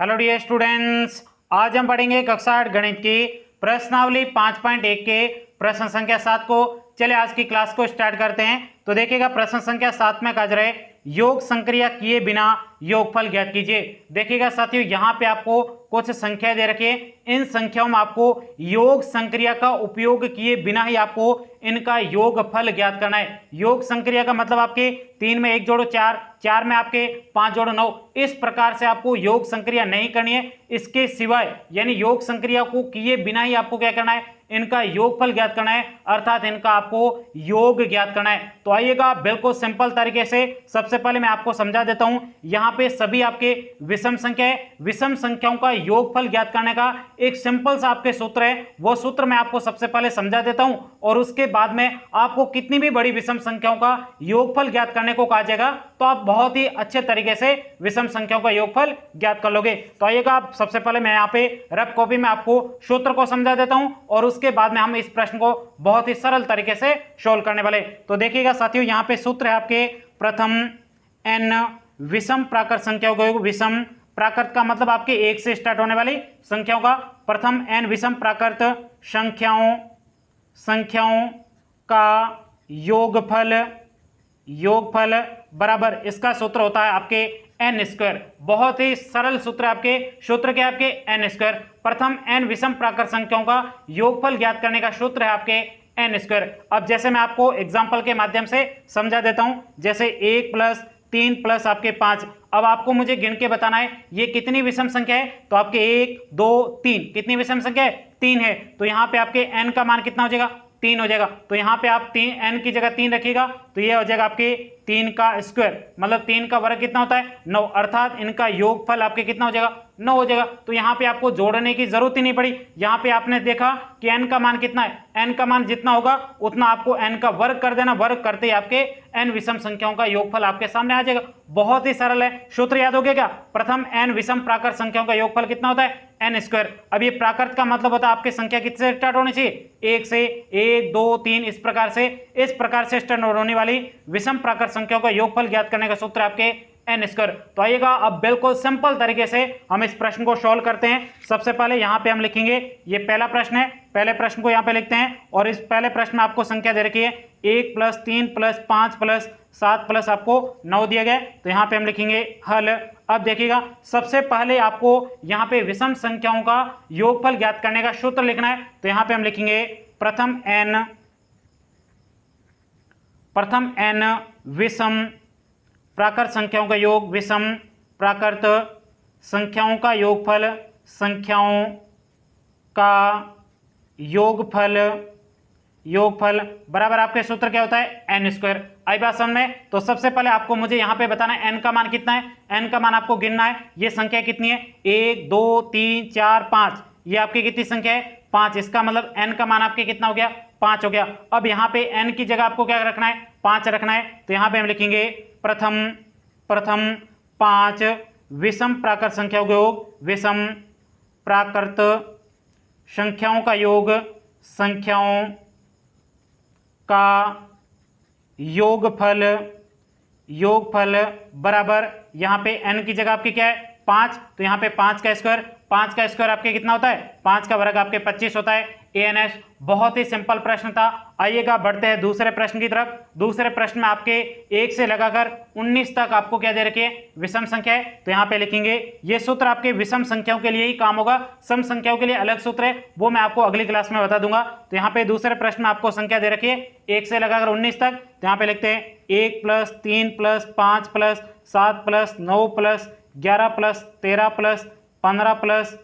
Hello dear students, आज हम पढ़ेंगे कक्षा 8 गणित की प्रश्नावली 5.1 के प्रश्न संख्या 7 को। चलिए आज की क्लास को स्टार्ट करते हैं। तो देखिएगा प्रश्न संख्या 7 में कहा रहे योग संक्रिया किए बिना योगफल ज्ञात कीजिए। देखिएगा साथियों, यहाँ पे आपको कुछ संख्या दे रखी है। इन संख्याओं में आपको योग संक्रिया का उपयोग किए बिना ही आपको इनका योगफल ज्ञात करना है। योग संक्रिया का मतलब आपके 3 में 1 जोड़ो 4, 4 में आपके 5 जोड़ो 9, इस प्रकार से आपको योग संक्रिया नहीं करनी है। इसके सिवाय यानी योग संक्रिया को किए बिना ही आपको क्या करना है, इनका योगफल ज्ञात करना है, अर्थात इनका आपको योग ज्ञात करना है। तो आइएगा बिल्कुल सिंपल तरीके से सबसे पहले मैं आपको समझा देता हूं। यहां पे सभी आपके विषम संख्या है। विषम संख्याओं का योगफल ज्ञात करने का एक सिंपल सा आपके सूत्र है। वो सूत्र मैं आपको सबसे पहले समझा देता हूं और उसके बाद में आपको कितनी भी बड़ी विषम संख्याओं का योगफल ज्ञात करने को कहा जाएगा तो आप बहुत ही अच्छे तरीके से विषम संख्याओं का योगफल ज्ञात कर लोगे। तो आइएगा आप सबसे पहले मैं यहाँ पे रफ कॉपी में आपको सूत्र को समझा देता हूं और उसके बाद में हम इस प्रश्न को बहुत ही सरल तरीके से सोल्व करने वाले। तो देखिएगा साथियों, यहाँ पे सूत्र है आपके प्रथम n विषम प्राकृत संख्याओं का योग। विषम प्राकृत का मतलब आपके 1 से स्टार्ट होने वाली संख्याओं का प्रथम n विषम प्राकृत संख्याओं का योगफल बराबर इसका सूत्र होता है आपके n स्क्वायर। बहुत ही सरल सूत्र आपके, सूत्र के आपके n स्क्वायर। प्रथम n विषम प्राकृत संख्याओं का योगफल ज्ञात करने का सूत्र है आपके n स्क्वायर। अब जैसे मैं आपको एग्जांपल के माध्यम से समझा देता हूं, जैसे 1 + 3 + आपके 5। अब आपको मुझे गिन के बताना है ये कितनी विषम संख्या है। तो आपके 1 2 3 कितनी विषम संख्या है, 3 है। तो यहाँ पे आपके n का मान कितना हो जाएगा, 3 हो जाएगा। तो यहाँ पे आप n की जगह 3 रखिएगा तो ये हो जाएगा आपके 3 का स्क्वायर, मतलब 3 का वर्ग कितना होता है, 9, अर्थात इनका योगफल आपके कितना हो जाएगा, 9 हो जाएगा। तो यहाँ पे आपको जोड़ने की जरूरत ही नहीं पड़ी। यहाँ पे आपने देखा कि n का मान कितना है, n का मान जितना होगा उतना आपको n का वर्ग कर देना। वर्ग करते ही आपके n विषम संख्याओं का योगफल आपके सामने आ जाएगा। बहुत ही सरल है। सूत्र याद हो गया क्या, प्रथम n विषम प्राकृत संख्याओं का योगफल कितना होता है, n स्क्वायर। अब ये प्राकृत का मतलब होता है आपकी संख्या किससे स्टार्ट होनी चाहिए, 1 से, 1 2 3 इस प्रकार से स्टार्ट होने वाली विषम प्राकृत संख्याओं का योगफल ज्ञात करने का सूत्र आपके n स्क्वायर। तो आइएगा अब बिल्कुल सिंपल तरीके से हम इस प्रश्न को सॉल्व करते हैं। सबसे पहले यहाँ पे हम लिखेंगे, ये पहला प्रश्न है, पहले प्रश्न को यहाँ पे लिखते हैं और इस पहले प्रश्न में आपको संख्या दे रखी है 1 + 3 + 5 + 7 + आपको 9 दिया गया। तो यहाँ पे हम लिखेंगे हल। अब देखिएगा सबसे पहले आपको यहाँ पे विषम संख्याओं का योगफल ज्ञात करने का सूत्र लिखना है। तो यहाँ पे हम लिखेंगे प्रथम n विषम प्राकृत संख्याओं का योग, विषम प्राकृत संख्याओं का योगफल, संख्याओं का योगफल बराबर आपके सूत्र क्या होता है, n स्क्वायर। आई बात समझ में। तो सबसे पहले आपको मुझे यहाँ पे बताना है n का मान कितना है। n का मान आपको गिनना है। ये संख्या कितनी है, 1 2 3 4 5, ये आपकी कितनी संख्या है, 5। इसका मतलब n का मान आपके कितना हो गया, 5 हो गया। अब यहाँ पे n की जगह आपको क्या रखना है, 5 रखना है। तो यहाँ पे हम लिखेंगे प्रथम 5 विषम प्राकृत संख्याओं का योग, विषम प्राकृत संख्याओं का योग, संख्याओं का योगफल बराबर यहाँ पे n की जगह आपकी क्या है, 5। तो यहाँ पे 5 का स्क्वायर आपके कितना होता है, 5 का वर्ग आपके 25 होता है। ans बहुत ही सिंपल प्रश्न था। आइएगा बढ़ते हैं दूसरे प्रश्न की तरफ। दूसरे प्रश्न में आपके 1 से लगाकर 19 तक आपको क्या दे रखे है, विषम संख्या है। तो यहाँ पे लिखेंगे ये सूत्र आपके विषम संख्याओं के लिए ही काम होगा, सम संख्याओं के लिए अलग सूत्र है, वो मैं आपको अगली क्लास में बता दूंगा। तो यहाँ पे दूसरे प्रश्न में आपको संख्या दे रखी है 1 से लगाकर 19 तक। तो यहाँ पे लिखते हैं 1 + 3 + 5 + 7 + 9 + 11 + 13 + 15 +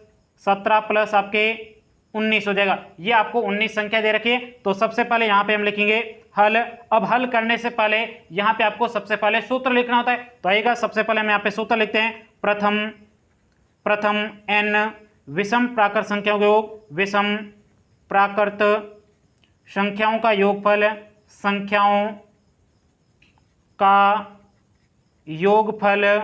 17 + आपके 19 हो जाएगा। ये आपको 19 संख्या दे रखी है। तो सबसे पहले यहाँ पे हम लिखेंगे हल। अब हल करने से पहले यहाँ पे आपको सबसे पहले सूत्र लिखना होता है। तो आइएगा सबसे पहले हम यहाँ पे सूत्र लिखते हैं प्रथम n विषम प्राकृत संख्याओं का योग, विषम प्राकृत संख्याओं का योगफल, संख्याओं का योगफल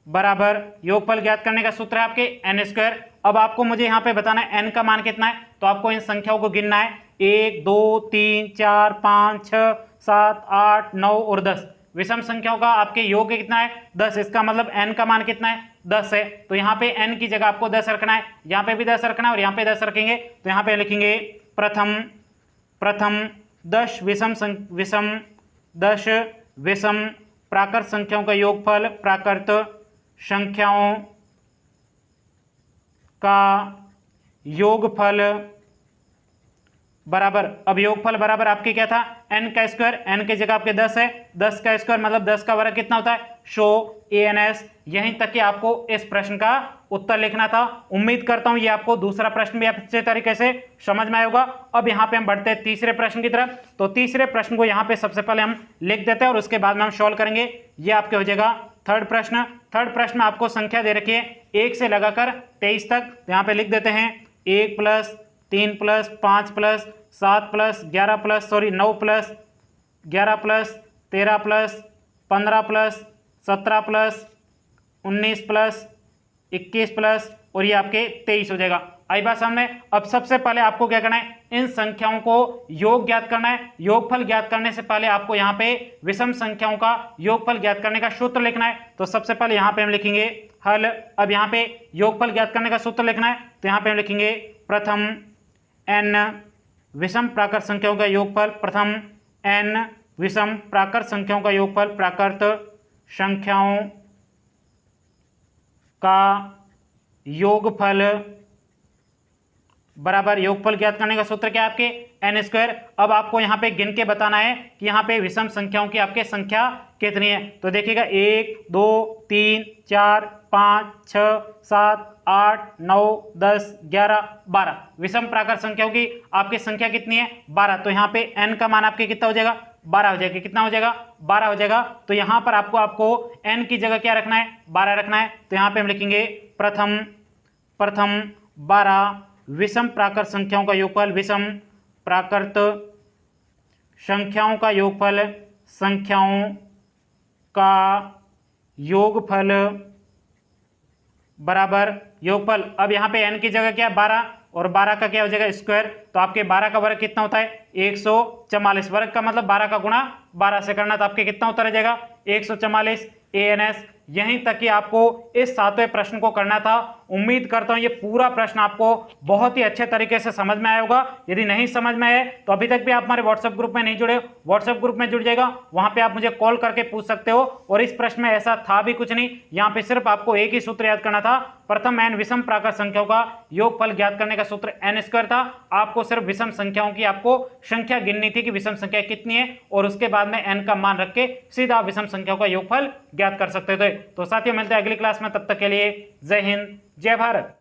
बराबर योगफल ज्ञात करने का सूत्र है आपके n स्क्वायर। अब आपको मुझे यहाँ पे बताना है n का मान कितना है। तो आपको इन संख्याओं को गिनना है, 1 2 3 4 5 6 7 8 9 और 10। विषम संख्याओं का आपके योग कितना है 10, इसका मतलब n का मान कितना है 10 है। तो यहाँ पे n की जगह आपको 10 रखना है, यहाँ पे भी 10 रखना है और यहाँ पे 10 रखेंगे। तो यहाँ पे लिखेंगे प्रथम 10 विषम प्राकृत संख्याओं का योगफल प्राकृत संख्याओं का योगफल बराबर, अब योगफल बराबर आपके क्या था n का स्क्वायर, n की जगह आपके 10 है, 10 का स्क्वायर मतलब 10 का वर्ग कितना होता है 100 ans। यहीं तक कि आपको इस प्रश्न का उत्तर लिखना था। उम्मीद करता हूं ये आपको दूसरा प्रश्न भी अच्छे तरीके से समझ में आएगा। अब यहाँ पे हम बढ़ते हैं तीसरे प्रश्न की तरफ। तो तीसरे प्रश्न को यहाँ पे सबसे पहले हम लिख देते हैं और उसके बाद में हम सॉल्व करेंगे। ये आपके हो जाएगा थर्ड प्रश्न में आपको संख्या दे रखी है 1 से लगाकर 23 तक। तो यहाँ पे लिख देते हैं 1 plus 3 plus 5 plus 7 plus 11 plus 9 plus 11 plus 13 plus 15 plus 17 plus 19 plus 21 plus और ये आपके 23 हो जाएगा। आई बात सामने। अब सबसे पहले आपको क्या करना है, इन संख्याओं को योग ज्ञात करना है। योगफल ज्ञात करने से पहले आपको यहाँ पे विषम संख्याओं का योगफल ज्ञात करने का सूत्र लिखना है। तो सबसे पहले यहाँ पे हम लिखेंगे हल। अब यहाँ पे योगफल ज्ञात करने का सूत्र लिखना है। तो यहाँ पे हम लिखेंगे प्रथम n विषम प्राकृत संख्याओं का योगफल, प्रथम n विषम प्राकृत संख्याओं का योगफल प्राकृत संख्याओं का योगफल बराबर, योगफल ज्ञात करने का सूत्र क्या है आपके n स्क्वायर। अब आपको यहाँ पे गिन के बताना है कि यहाँ पे विषम संख्याओं की आपके संख्या कितनी है। तो देखिएगा 1 2 3 4 5 6 7 8 9 10 11 12 विषम प्राकृत संख्याओं की आपकी संख्या कितनी है 12। तो यहाँ पे n का मान आपके कितना हो जाएगा 12 हो जाएगा। कितना हो जाएगा 12 हो जाएगा। तो यहाँ पर आपको n की जगह क्या रखना है 12 रखना है। तो यहाँ पे हम लिखेंगे प्रथम 12 विषम प्राकृत संख्याओं का योगफल, विषम प्राकृत संख्याओं का योगफल, संख्याओं का योगफल बराबर योगफल। अब यहाँ पे n की जगह क्या है 12 और 12 का क्या हो जाएगा स्क्वायर। तो आपके 12 का वर्ग कितना होता है 144। वर्ग का मतलब 12 का गुणा 12 से करना। तो आपके कितना उत्तर आ जाएगा 144 ans। यहीं तक कि आपको इस 7वें प्रश्न को करना था। उम्मीद करता हूं ये पूरा प्रश्न आपको बहुत ही अच्छे तरीके से समझ में आया होगा। यदि नहीं समझ में आए तो अभी तक भी आप हमारे व्हाट्सएप ग्रुप में नहीं जुड़े, व्हाट्सएप ग्रुप में जुड़ जाएगा, वहां पे आप मुझे कॉल करके पूछ सकते हो। और इस प्रश्न में ऐसा था भी कुछ नहीं, यहाँ पे सिर्फ आपको एक ही सूत्र याद करना था। प्रथम n विषम प्राकृत संख्याओं का योगफल ज्ञात करने का सूत्र n स्क्वायर था। आपको सिर्फ विषम संख्याओं की आपको संख्या गिननी थी कि विषम संख्या कितनी है और उसके बाद में n का मान रख के सीधा विषम संख्याओं का योगफल ज्ञात कर सकते थे। तो साथियों मिलते हैं अगली क्लास में, तब तक के लिए जय हिंद जय भारत।